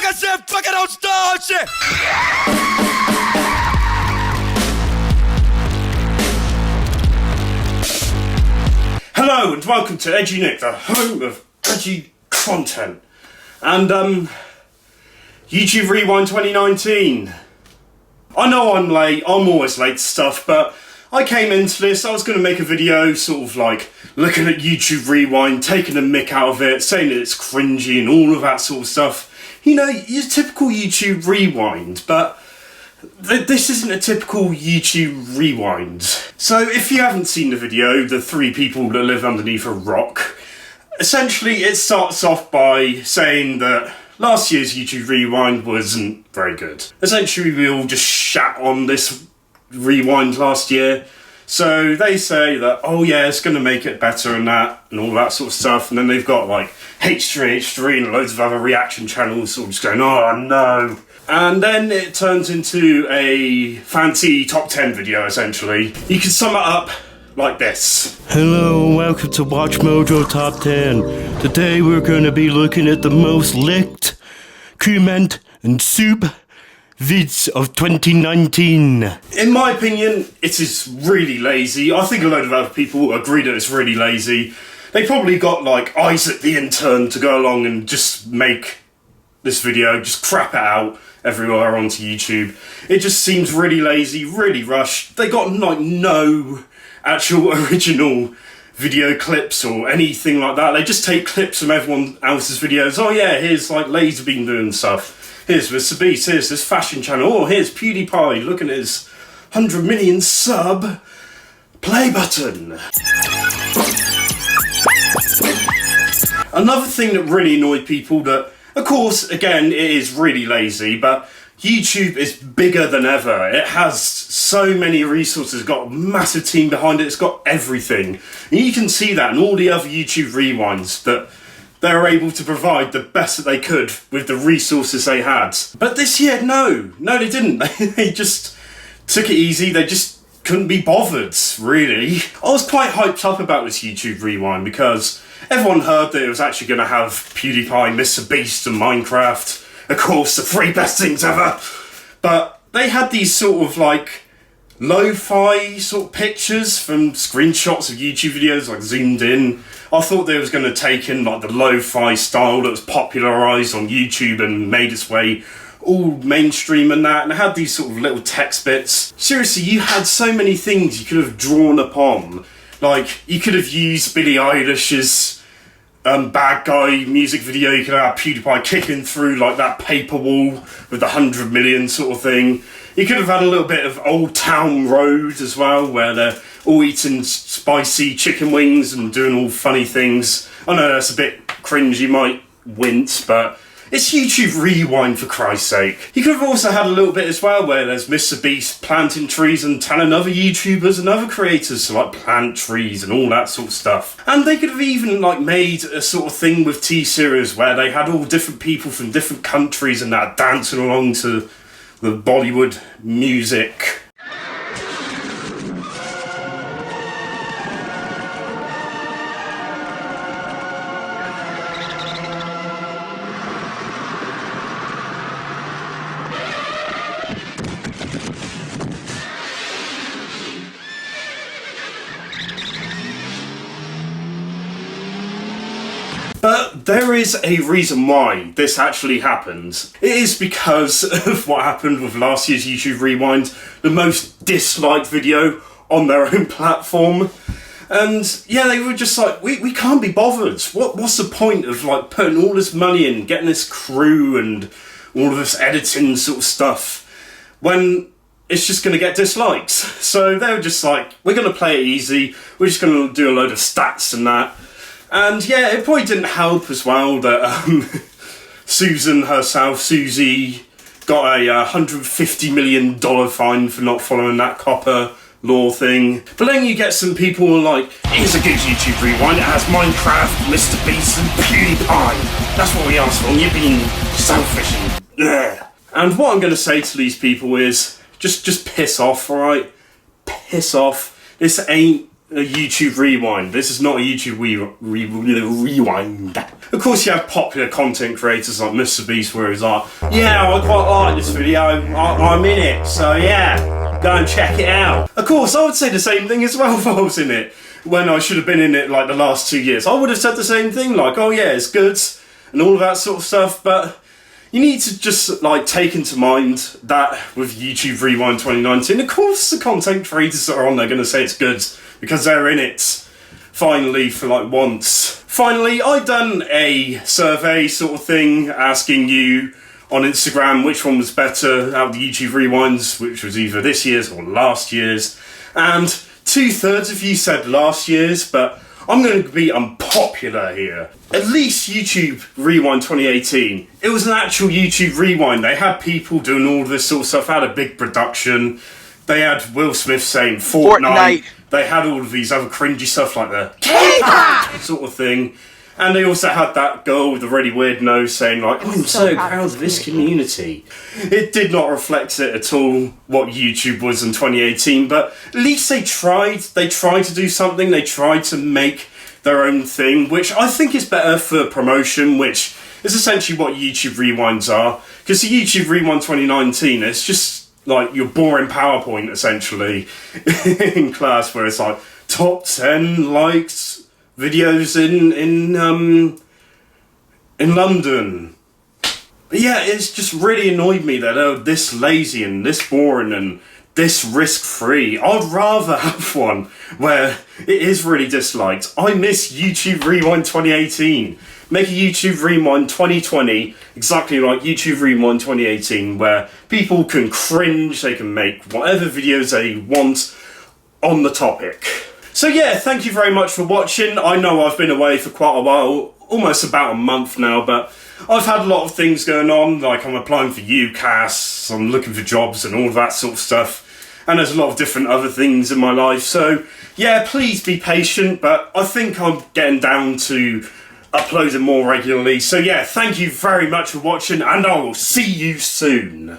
I said, fucking don't start shit! Hello and welcome to Edgy Nick, the home of edgy content. And YouTube Rewind 2019. I know I'm late, I'm always late to stuff, but I came into this, I was going to make a video sort of like looking at YouTube Rewind, taking the mick out of it, saying that it's cringy and all of that sort of stuff. You know, your typical YouTube Rewind, but this isn't a typical YouTube Rewind. So if you haven't seen the video, the three people that live underneath a rock, essentially it starts off by saying that last year's YouTube Rewind wasn't very good. Essentially we all just shat on this Rewind last year. So they say that, oh yeah, it's going to make it better and that, and all that sort of stuff. And then they've got like H3H3 and loads of other reaction channels all just going, oh no. And then it turns into a fancy top 10 video, essentially. You can sum it up like this. Hello and welcome to Watch Mojo Top 10. Today we're going to be looking at the most licked, comment and soup vids of 2019. In my opinion, it is really lazy. I think a load of other people agree that it's really lazy. They probably got like Isaac the intern to go along and just make this video, just crap it out everywhere onto YouTube. It just seems really lazy, really rushed. They got like no actual original video clips or anything like that. They just take clips from everyone else's videos. Oh yeah, here's like Laserbeam doing stuff. Here's Mr. Beast, here's this fashion channel. Oh, here's PewDiePie, look at his 100 million sub play button. Another thing that really annoyed people that, of course, again, it is really lazy, but YouTube is bigger than ever. It has so many resources, got a massive team behind it, it's got everything. And you can see that in all the other YouTube Rewinds, that they were able to provide the best that they could with the resources they had. But this year, no, they didn't. They just took it easy, they just couldn't be bothered, really. I was quite hyped up about this YouTube Rewind because everyone heard that it was actually going to have PewDiePie, Mr. Beast and Minecraft. Of course, the three best things ever. But they had these sort of like lo-fi sort of pictures from screenshots of YouTube videos, like zoomed in. I thought they was going to take in like the lo-fi style that was popularised on YouTube and made its way all mainstream and that, and it had these sort of little text bits. Seriously, you had so many things you could have drawn upon. Like, you could have used Billie Eilish's bad guy music video. You could have PewDiePie kicking through like that paper wall with the 100 million sort of thing. You could have had a little bit of Old Town Road as well, where they're all eating spicy chicken wings and doing all funny things. I know that's a bit cringe, you might wince, but it's YouTube Rewind, for Christ's sake. You could have also had a little bit as well where there's Mr. Beast planting trees and telling other YouTubers and other creators to like plant trees and all that sort of stuff. And they could have even like made a sort of thing with T-Series where they had all different people from different countries and that dancing along to the Bollywood music. But there is a reason why this actually happened. It is because of what happened with last year's YouTube Rewind, the most disliked video on their own platform. And yeah, they were just like, we can't be bothered. What's the point of like putting all this money in, getting this crew and all of this editing sort of stuff, when it's just going to get dislikes? So they were just like, we're going to play it easy, we're just going to do a load of stats and that. And yeah, it probably didn't help as well that Susan herself, Susie, got a $150 million fine for not following that copper law thing. But then you get some people who are like, here's a good YouTube Rewind, it has Minecraft, Mr. Beast and PewDiePie. That's what we asked for, and you're being selfish and bleh. And what I'm going to say to these people is, just piss off, alright? Piss off. This ain't a YouTube rewind. This is not a YouTube rewind. Of course, you have popular content creators like Mr. Beast, where he's like, yeah, I quite like this video, I'm in it, so yeah, go and check it out. Of course, I would say the same thing as well if I was in it, when I should have been in it like the last 2 years. I would have said the same thing, like, oh yeah, it's good, and all of that sort of stuff, but you need to just like take into mind that with YouTube Rewind 2019, of course the content creators that are on there are going to say it's good, because they're in it, finally, for like once. Finally, I've done a survey sort of thing, asking you on Instagram which one was better out of the YouTube Rewinds, which was either this year's or last year's, and 2/3 of you said last year's, but I'm going to be unpopular here. At least YouTube Rewind 2018, it was an actual YouTube Rewind. They had people doing all this sort of stuff, had a big production. They had Will Smith saying Fortnite. They had all of these other cringy stuff like the K-pop sort of thing. And they also had that girl with the really weird nose saying like, I'm so proud of this community. It did not reflect it at all, what YouTube was in 2018, but at least they tried. They tried to do something. They tried to make their own thing, which I think is better for promotion, which is essentially what YouTube Rewinds are. Because the YouTube Rewind 2019, it's just like your boring PowerPoint, essentially, in class, where it's like, top 10 likes videos in London. But yeah, it's just really annoyed me that they're this lazy and this boring and this risk-free. I'd rather have one where it is really disliked. I miss YouTube Rewind 2018. Make a YouTube Rewind 2020 exactly like YouTube Rewind 2018, where people can cringe, they can make whatever videos they want on the topic. So yeah, thank you very much for watching. I know I've been away for quite a while, almost about a month now, but I've had a lot of things going on, like I'm applying for UCAS, I'm looking for jobs and all of that sort of stuff, and there's a lot of different other things in my life, so yeah, please be patient, but I think I'm getting down to uploading more regularly. So yeah, thank you very much for watching, and I will see you soon.